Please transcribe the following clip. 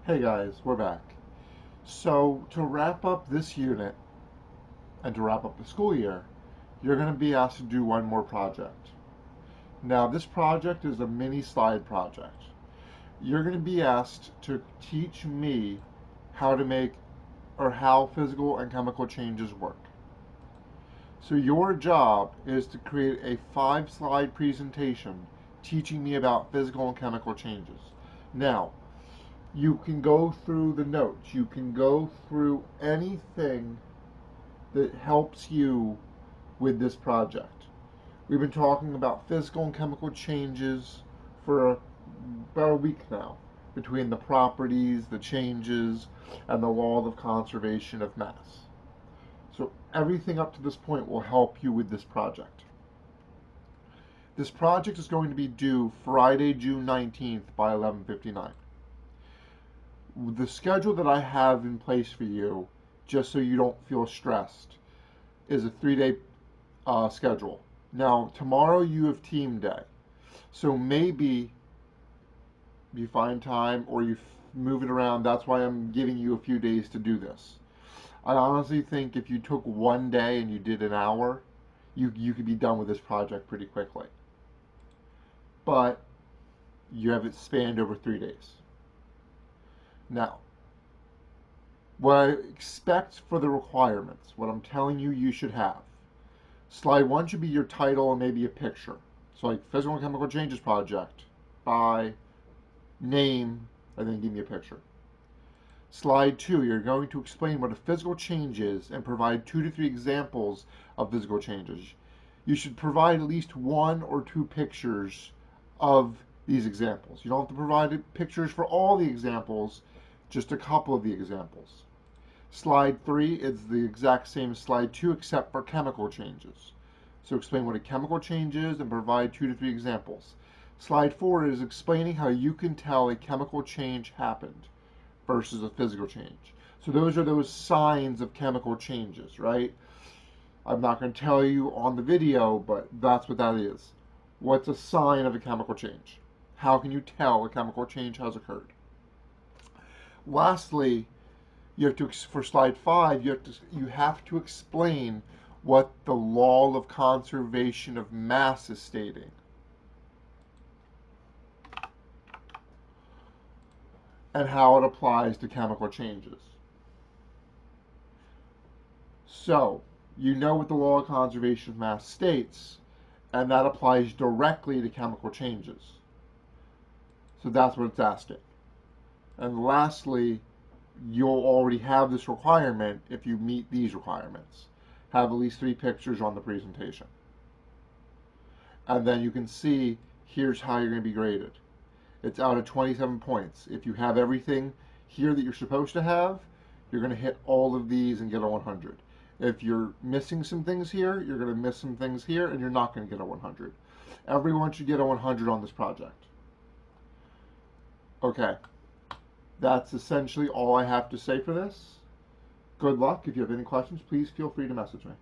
Hey guys, we're back. So, to wrap up this unit and to wrap up the school year, you're going to be asked to do one more project. Now, this project is a mini slide project. You're going to be asked to teach me how to make or how physical and chemical changes work. So, your job is to create a 5 slide presentation teaching me about physical and chemical changes. Now, you can go through the notes. You can go through anything that helps you with this project. We've been talking about physical and chemical changes for about a week now, between the properties, the changes, and the law of conservation of mass. So everything up to this point will help you with this project. This project is going to be due Friday, June 19th by 11:59. The schedule that I have in place for you, just so you don't feel stressed, is a 3-day schedule. Now, tomorrow you have team day. So maybe you find time or you move it around. That's why I'm giving you a few days to do this. I honestly think if you took one day and you did an hour, you could be done with this project pretty quickly. But you have it spanned over 3 days. Now, what I expect for the requirements, what I'm telling you you should have. Slide 1 should be your title and maybe a picture. So like Physical and Chemical Changes Project by name, and then give me a picture. Slide 2, you're going to explain what a physical change is and provide 2 to 3 examples of physical changes. You should provide at least 1 or 2 pictures of these examples. You don't have to provide pictures for all the examples, just a couple of the examples. Slide 3 is the exact same as slide 2 except for chemical changes. So explain what a chemical change is and provide 2 to 3 examples. Slide 4 is explaining how you can tell a chemical change happened versus a physical change. So those are those signs of chemical changes, right? I'm not going to tell you on the video, but that's what that is. What's a sign of a chemical change? How can you tell a chemical change has occurred? Lastly, you have to, for slide 5, you have to explain what the law of conservation of mass is stating. And how it applies to chemical changes. So, you know what the law of conservation of mass states, and that applies directly to chemical changes. So that's what it's asking. And lastly, you'll already have this requirement if you meet these requirements. Have at least 3 pictures on the presentation. And then you can see here's how you're going to be graded. It's out of 27 points. If you have everything here that you're supposed to have, you're going to hit all of these and get a 100. If you're missing some things here, you're going to miss some things here, and you're not going to get a 100. Everyone should get a 100 on this project. Okay, that's essentially all I have to say for this. Good luck. If you have any questions, please feel free to message me.